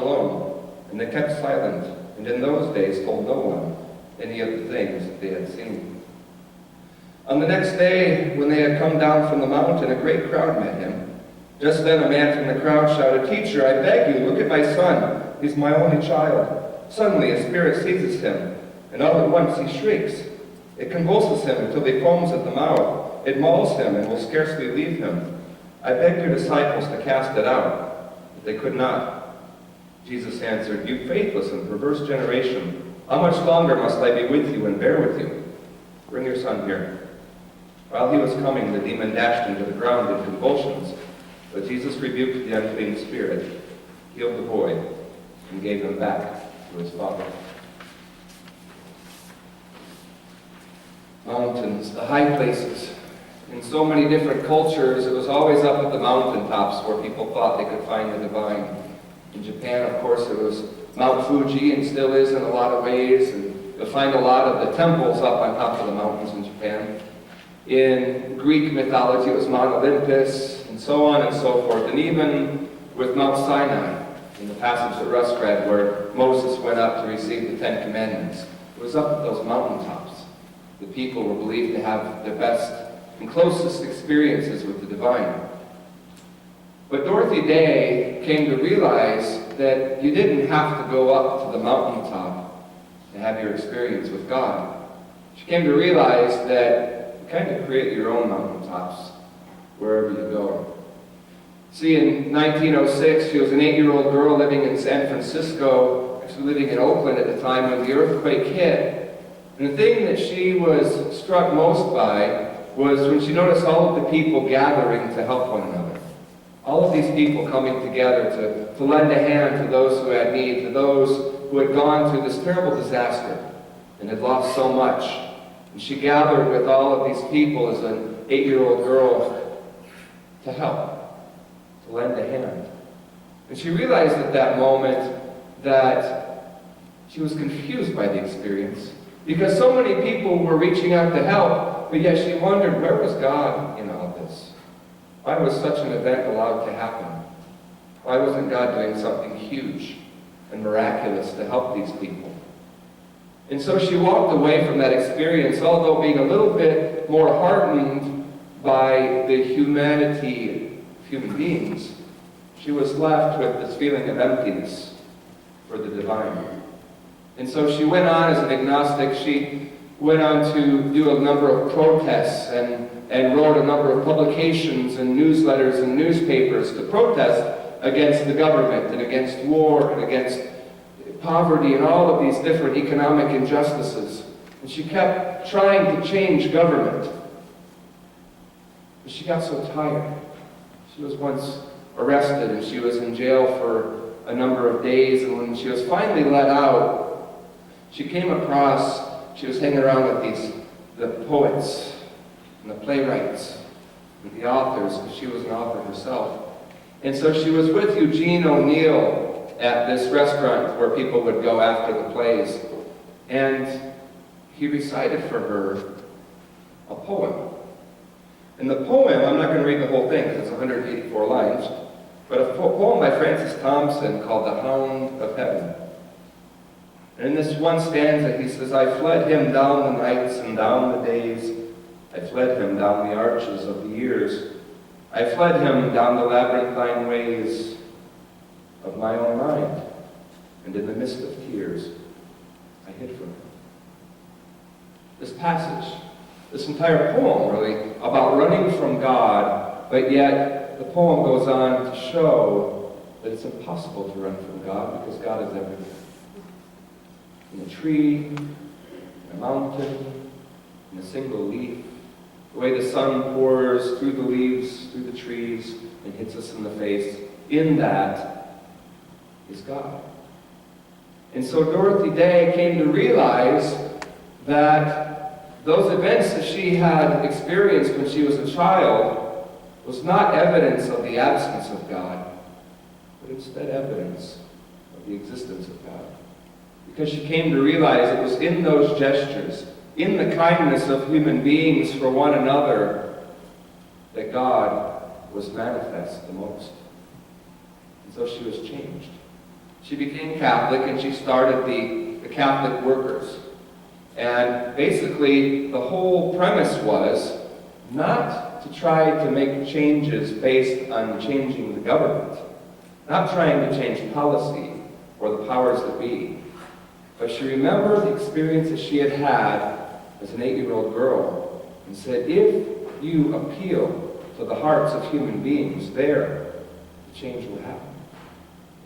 alone, and they kept silent, and in those days told no one any of the things that they had seen. On the next day, when they had come down from the mountain, a great crowd met him. Just then a man from the crowd shouted, "Teacher, I beg you, look at my son. He's my only child." Suddenly a spirit seizes him, and all at once he shrieks. It convulses him until he foams at the mouth. It mauls him and will scarcely leave him. I begged your disciples to cast it out, but they could not. Jesus answered, "You faithless and perverse generation, how much longer must I be with you and bear with you? Bring your son here." While he was coming, the demon dashed him to the ground in convulsions, but Jesus rebuked the unclean spirit, healed the boy, and gave him back to his father. Mountains, the high places. In so many different cultures, it was always up at the mountaintops where people thought they could find the divine. In Japan, of course, it was Mount Fuji, and still is in a lot of ways, and you'll find a lot of the temples up on top of the mountains in Japan. In Greek mythology, it was Mount Olympus, and so on and so forth, and even with Mount Sinai, in the passage that Russ read, where Moses went up to receive the Ten Commandments. It was up at those mountaintops. The people were believed to have the best and closest experiences with the divine. But Dorothy Day came to realize that you didn't have to go up to the mountaintop to have your experience with God. She came to realize that you kind of create your own mountaintops wherever you go. See, in 1906, she was an 8-year-old girl living in San Francisco, actually living in Oakland at the time when the earthquake hit. And the thing that she was struck most by was when she noticed all of the people gathering to help one another. All of these people coming together to lend a hand to those who had need, to those who had gone through this terrible disaster and had lost so much. And she gathered with all of these people as an 8-year-old girl to help, to lend a hand. And she realized at that moment that she was confused by the experience, because so many people were reaching out to help, but yet she wondered, where was God in all this? Why was such an event allowed to happen? Why wasn't God doing something huge and miraculous to help these people? And so she walked away from that experience, although being a little bit more hardened by the humanity of human beings. She was left with this feeling of emptiness for the divine. And so she went on as an agnostic. She went on to do a number of protests and wrote a number of publications and newsletters and newspapers to protest against the government and against war and against poverty and all of these different economic injustices. And she kept trying to change government. But she got so tired. She was once arrested and she was in jail for a number of days, and when she was finally let out, she came across, she was hanging around with the poets and the playwrights and the authors, because she was an author herself. And so she was with Eugene O'Neill at this restaurant where people would go after the plays. And he recited for her a poem. And the poem, I'm not going to read the whole thing because it's 184 lines, but a poem by Francis Thompson called The Hound of Heaven. And in this one stanza, he says, "I fled him down the nights and down the days. I fled him down the arches of the years. I fled him down the labyrinthine ways of my own mind. And in the midst of tears, I hid from him." This passage, this entire poem really, about running from God, but yet the poem goes on to show that it's impossible to run from God because God is everywhere. In a tree, in a mountain, in a single leaf, the way the sun pours through the leaves, through the trees, and hits us in the face, in that is God. And so Dorothy Day came to realize that those events that she had experienced when she was a child was not evidence of the absence of God, but instead evidence of the existence of God. Because she came to realize it was in those gestures, in the kindness of human beings for one another, that God was manifest the most. And so she was changed. she became Catholic, and she started the Catholic Workers. And basically, the whole premise was not to try to make changes based on changing the government, not trying to change policy or the powers that be, but she remembered the experiences she had had as an 8-year-old girl and said, if you appeal to the hearts of human beings, there, the change will happen.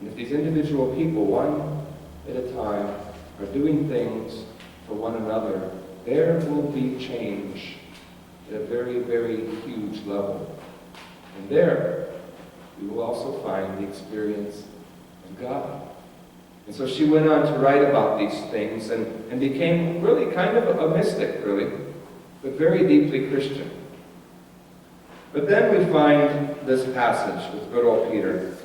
And if these individual people, one at a time, are doing things for one another, there will be change at a very, very huge level. And there, we will also find the experience of God. And so she went on to write about these things and became really kind of a mystic, really, but very deeply Christian. But then we find this passage with good old Peter,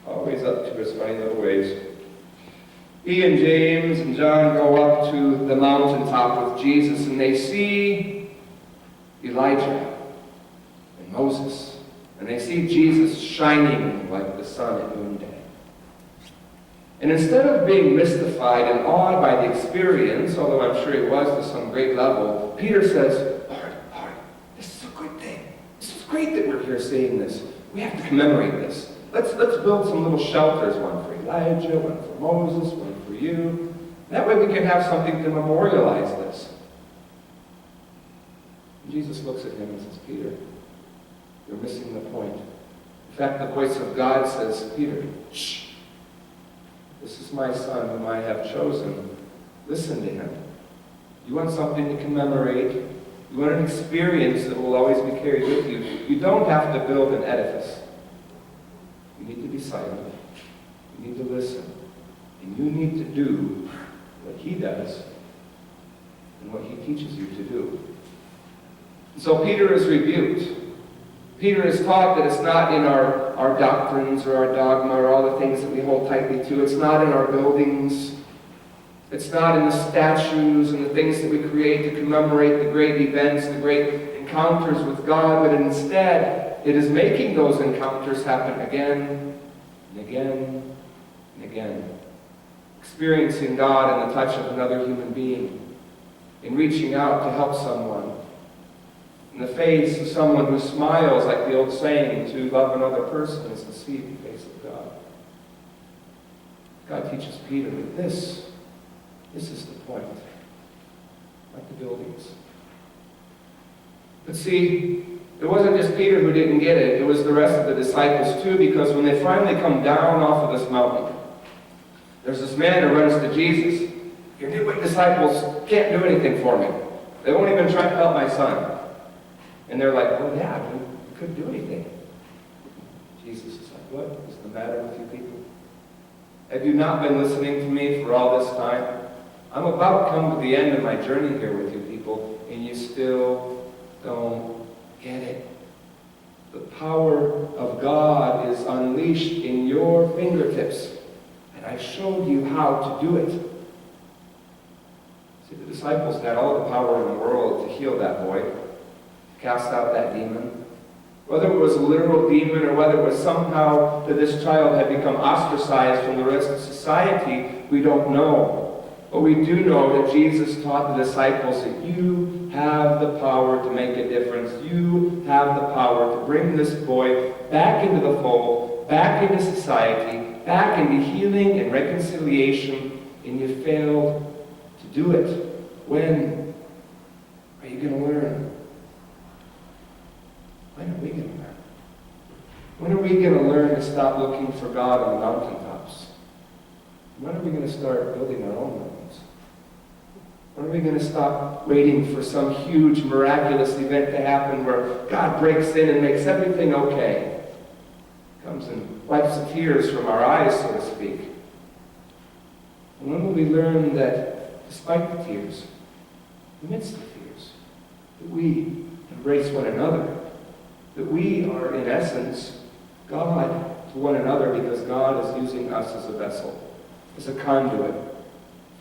always up to his funny little ways. He and James and John go up to the mountaintop with Jesus, and they see Elijah and Moses, and they see Jesus shining like the sun at noonday. And instead of being mystified and awed by the experience, although I'm sure he was to some great level, Peter says, Lord, this is a good thing. This is great that we're here seeing this. We have to commemorate this. Let's build some little shelters, one for Elijah, one for Moses, one for you. That way we can have something to memorialize this. And Jesus looks at him and says, Peter, you're missing the point. In fact, the voice of God says, Peter, shh. This is my son whom I have chosen. Listen to him. You want something to commemorate? You want an experience that will always be carried with you? You don't have to build an edifice. You need to be silent. You need to listen. And you need to do what he does and what he teaches you to do. So Peter is rebuked. Peter is taught that it's not in our doctrines or our dogma or all the things that we hold tightly to. It's not in our buildings. It's not in the statues and the things that we create to commemorate the great events, the great encounters with God, but instead it is making those encounters happen again and again and again. Experiencing God in the touch of another human being, in reaching out to help someone, in the face of someone who smiles, like the old saying, to love another person is to see the face of God. God teaches Peter that this is the point, like the buildings. But see, it wasn't just Peter who didn't get it, it was the rest of the disciples too, because when they finally come down off of this mountain, there's this man who runs to Jesus. Your new disciples can't do anything for me. They won't even try to help my son. And they're like, well, yeah, we couldn't do anything. Jesus is like, what is the matter with you people? Have you not been listening to me for all this time? I'm about to come to the end of my journey here with you people, and you still don't get it. The power of God is unleashed in your fingertips, and I showed you how to do it. See, the disciples had all the power in the world to heal that boy, cast out that demon. Whether it was a literal demon or whether it was somehow that this child had become ostracized from the rest of society, we don't know. But we do know that Jesus taught the disciples that you have the power to make a difference. You have the power to bring this boy back into the fold, back into society, back into healing and reconciliation, and you failed to do it. When are you going to learn? When are we going to learn? When are we going to learn to stop looking for God on the mountaintops? When are we going to start building our own mountains? When are we going to stop waiting for some huge miraculous event to happen where God breaks in and makes everything okay? Comes and wipes the tears from our eyes, so to speak. And when will we learn that despite the tears, amidst the tears, that we embrace one another? That we are, in essence, God to one another because God is using us as a vessel, as a conduit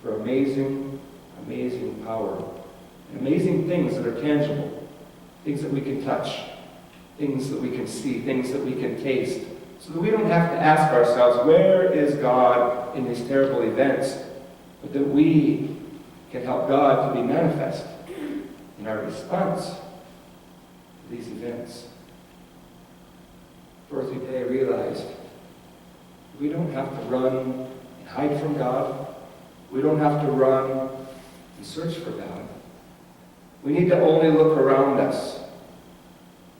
for amazing, amazing power, and amazing things that are tangible, things that we can touch, things that we can see, things that we can taste, So that we don't have to ask ourselves, where is God in these terrible events? But that we can help God to be manifest in our response to these events. Dorothy Day realized we don't have to run and hide from God. We don't have to run and search for God. We need to only look around us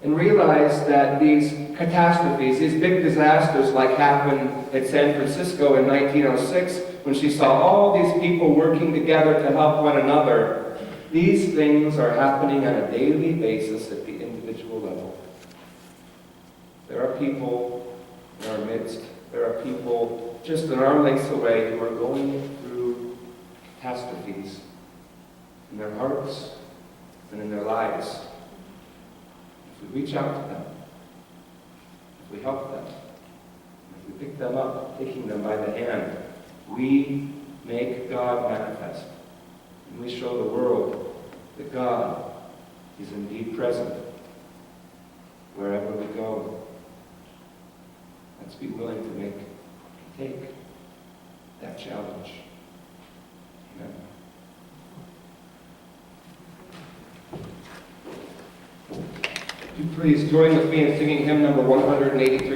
and realize that these catastrophes, these big disasters like happened at San Francisco in 1906, when she saw all these people working together to help one another, these things are happening on a daily basis at the individual level. There are people in our midst, there are people just an arm length away who are going through catastrophes in their hearts and in their lives. If we reach out to them, if we help them, if we pick them up, taking them by the hand, we make God manifest. And we show the world that God is indeed present wherever we go. Let's be willing to take that challenge. Amen. Would you please join with me in singing hymn number 183?